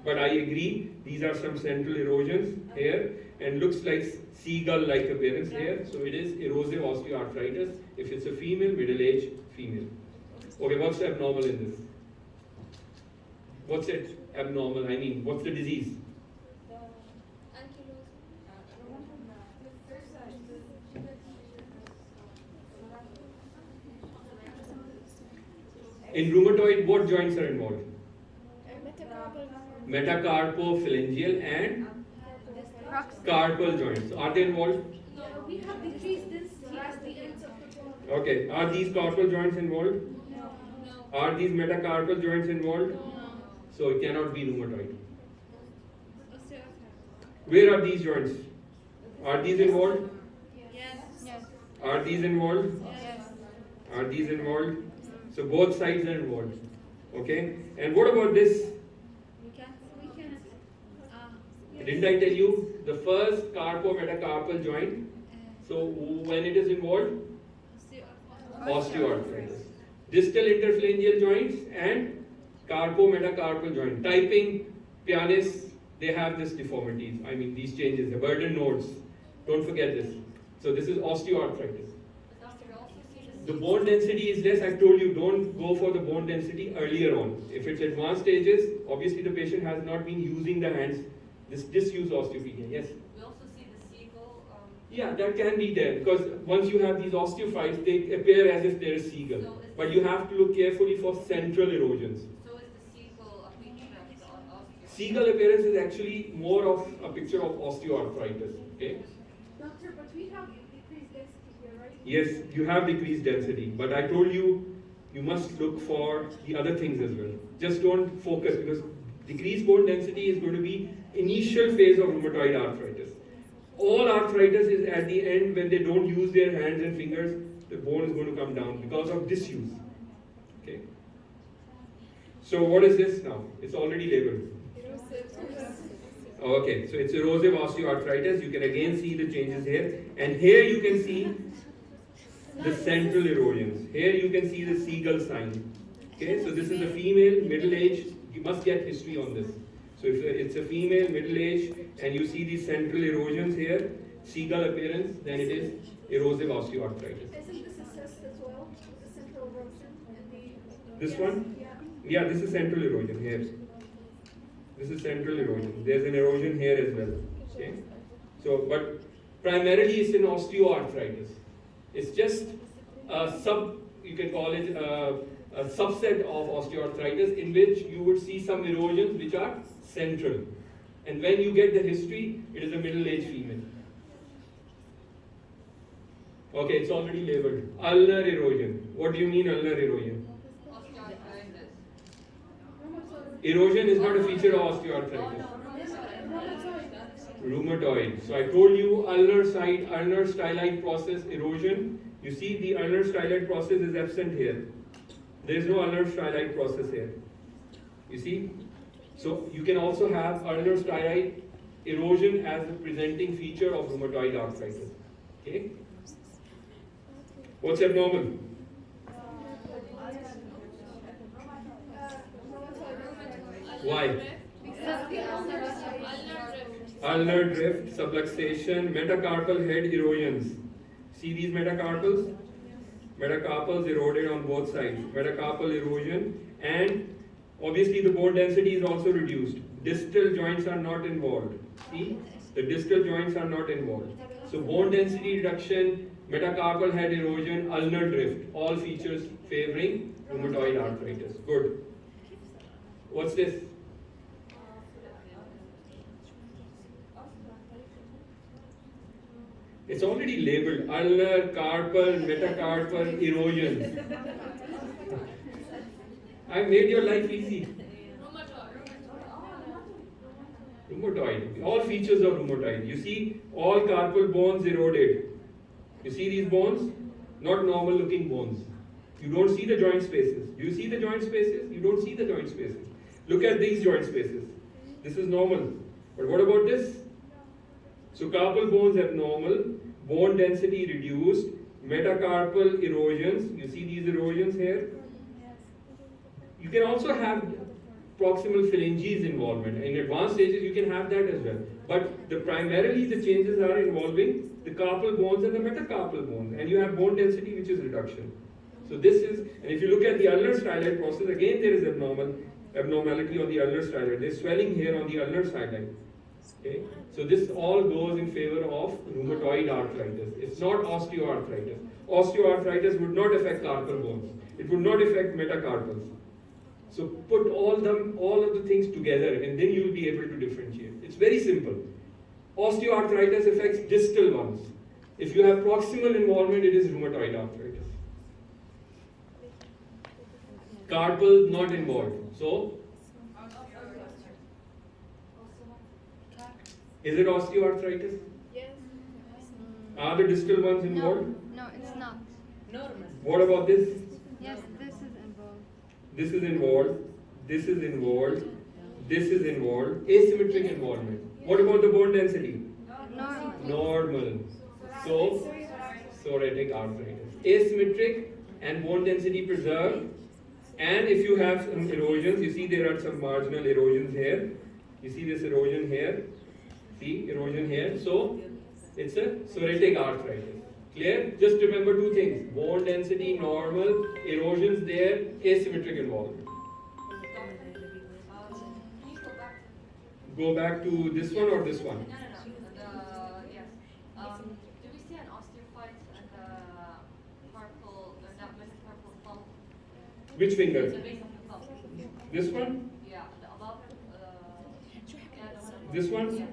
But I agree, these are some central erosions here, and looks like seagull-like appearance here. So it is erosive osteoarthritis. If it's a female, middle age, female. Okay, what's abnormal in this? What's it abnormal? I mean, what's the disease? In rheumatoid, what joints are involved? Metacarpophalangeal and carpal joints. Are they involved? No, we have decreased density at the ends of the bone. Okay. Are these carpal joints involved? No. Are these metacarpal joints involved? No. So it cannot be rheumatoid. Osteoarthritis. Where are these joints? Are these involved? Yes. Are these involved? Yes. Are these involved? So both sides are involved. Okay. And what about this? We can't. Didn't I tell you the first carpometacarpal joint? So when it is involved? Osteoarthritis. Distal interphalangeal joints and carpometacarpal joint. Typing pianists, they have this deformities. I mean these changes, the burden nodes. Don't forget this. So this is osteoarthritis. The bone density is less. I told you don't go for the bone density earlier on. If it's advanced stages, obviously the patient has not been using the hands. This disuse osteopenia. Yes? We also see the seagull. Yeah, that can be there because once you have these osteophytes, they appear as if they're a seagull. So But you have to look carefully for central erosions. So is the seagull a feature of osteo? Seagull appearance is actually more of a picture of osteoarthritis. Okay? Doctor, but we have decreased density here, right? Yes, you have decreased density, but I told you you must look for the other things as well. Just don't focus because decreased bone density is going to be initial phase of rheumatoid arthritis. All arthritis is at the end when they don't use their hands and fingers, the bone is going to come down because of disuse. Okay. So what is this now? It's already labeled. Okay, so it's erosive osteoarthritis. You can again see the changes here. And here you can see the central erosions. Here you can see the seagull sign. Okay, so this is a female, middle age. You must get history on this. So if it's a female, middle age, and you see these central erosions here, seagull appearance, then it is erosive osteoarthritis. Isn't this assessed as well? The central erosion and the. This one? Yeah. Yeah, this is central erosion here. This is central erosion. There's an erosion here as well. Okay. So, but primarily it's an osteoarthritis. It's just a you can call it a subset of osteoarthritis in which you would see some erosions which are central. And when you get the history, it is a middle-aged female. Okay, it's already labeled. Ulnar erosion. What do you mean ulnar erosion? Osteoarthritis. Erosion is not a feature of osteoarthritis. Rheumatoid. So I told you ulnar stylite process erosion. You see the ulnar stylite process is absent here. There is no ulnar stylite process here. You see? So you can also have ulnar stylite erosion as a presenting feature of rheumatoid arthritis. Okay? What's abnormal? Why? Ulnar drift, subluxation, metacarpal head erosions. See these metacarpals? Metacarpals eroded on both sides. Metacarpal erosion, and obviously the bone density is also reduced. Distal joints are not involved. See? The distal joints are not involved. So bone density reduction metacarpal head erosion, ulnar drift, all features favoring rheumatoid arthritis. Good. What's this? It's already labeled ulnar, carpal, metacarpal erosions. I made your life easy. Rheumatoid. All features of rheumatoid. You see all carpal bones eroded. You see these bones? Not normal looking bones. You don't see the joint spaces. Do you see the joint spaces? You don't see the joint spaces. Look at these joint spaces. This is normal. But what about this? So carpal bones abnormal, bone density reduced, metacarpal erosions. You see these erosions here? You can also have proximal phalanges involvement. In advanced stages, you can have that as well. But primarily the changes are involving the carpal bones and the metacarpal bones. And you have bone density, which is reduction. So this is, and if you look at the ulnar styloid process, again there is abnormality on the ulnar styloid. There's swelling here on the ulnar styloid. Okay? So this all goes in favor of rheumatoid arthritis. It's not osteoarthritis. Osteoarthritis would not affect carpal bones. It would not affect metacarpals. So put all of the things together and then you will be able to differentiate. It's very simple. Osteoarthritis affects distal ones. If you have proximal involvement, it is rheumatoid arthritis. Carpal not involved. So, is it osteoarthritis? Yes. Are the distal ones involved? No, it's not. What about this? Yes, this is involved. This is involved. This is involved. This is involved. Asymmetric involvement. What about the bone density? Normal. Normal. So, psoriatic arthritis. Asymmetric and bone density preserved. And if you have some erosions, you see there are some marginal erosions here. You see this erosion here. See erosion here. So, it's a psoriatic arthritis. Clear? Just remember two things. Bone density normal, erosions there, asymmetric involvement. Can you Go back to this one or this one? Yes. Do we see an osteophyte at the carpal, not metacarpal pulp? Which finger? The base of the pulp. This one? Yeah, above. Yeah, the one. This one? Yeah.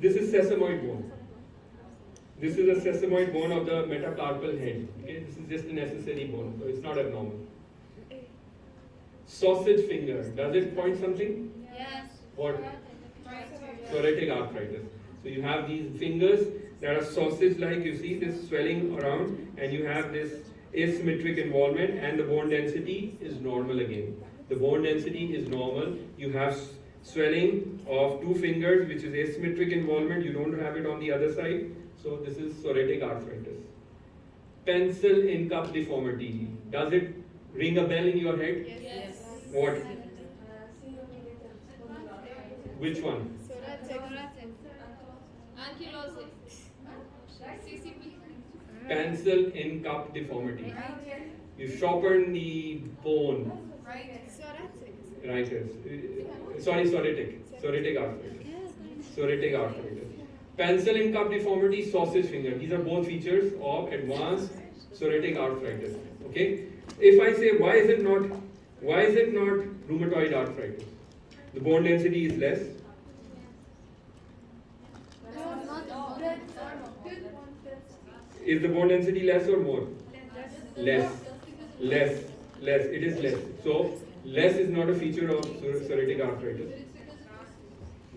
This is sesamoid bone. This is a sesamoid bone of the metacarpal head. Okay, this is just a necessary bone, so it's not abnormal. Sausage finger. Does it point something? Yes. What? Psoriatic arthritis. So you have these fingers that are sausage-like. You see this swelling around, and you have this asymmetric involvement, and the bone density is normal again. The bone density is normal. You have swelling of two fingers, which is asymmetric involvement. You don't have it on the other side. So this is psoriatic arthritis. Pencil in cup deformity. Does it ring a bell in your head? Yes. What? Which one? Ankylosing. CCP. Pencil in cup deformity. You sharpen the bone. Psoriatic. Psoriatic arthritis. Psoriatic arthritis. Pencil in cup deformity, sausage finger. These are both features of advanced psoriatic arthritis. Okay. If I say why is it not rheumatoid arthritis? The bone density is less. Is the bone density less or more? Less. It is less. So less is not a feature of psoriatic arthritis.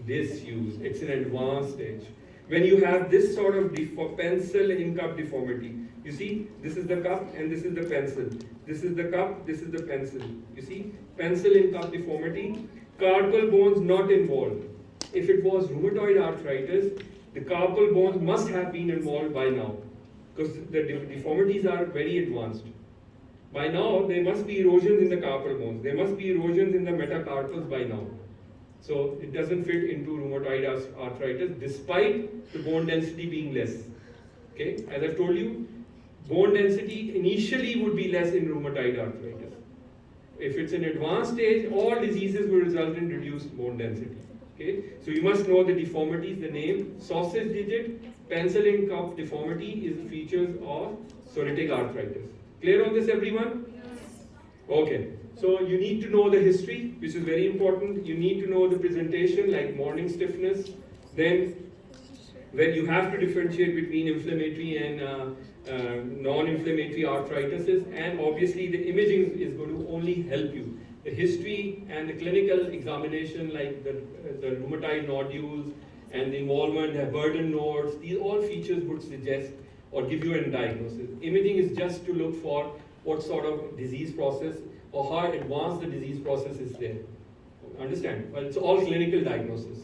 Disuse. It's an advanced stage. When you have this sort of pencil in cup deformity, you see, this is the cup and this is the pencil. This is the cup, this is the pencil. You see, pencil in cup deformity, carpal bones not involved. If it was rheumatoid arthritis, the carpal bones must have been involved by now, because the deformities are very advanced. By now, there must be erosions in the carpal bones. There must be erosions in the metacarpals by now. So it doesn't fit into rheumatoid arthritis despite the bone density being less. Okay, as I've told you, bone density initially would be less in rheumatoid arthritis. If it's an advanced stage, all diseases will result in reduced bone density. Okay, so you must know the deformities, the name. Sausage digit, pencil in cup deformity is the features of psoriatic arthritis. Clear on this, everyone? Okay, so you need to know the history, which is very important. You need to know the presentation, like morning stiffness. Then, when you have to differentiate between inflammatory and non-inflammatory arthritis, and obviously the imaging is going to only help you. The history and the clinical examination, like the rheumatoid nodules and the involvement, the burden nodes, these all features would suggest or give you a diagnosis. Imaging is just to look for what sort of disease process or how advanced the disease process is there. Understand? But it's all clinical diagnosis.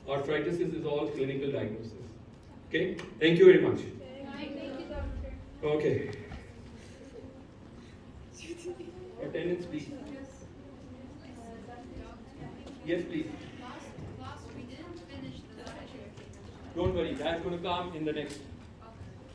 Arthritis is all clinical diagnosis. Okay? Thank you very much. Thank you, doctor. Okay. Attendance, please. Yes, please. Last we didn't finish the session. Don't worry, that's going to come in the next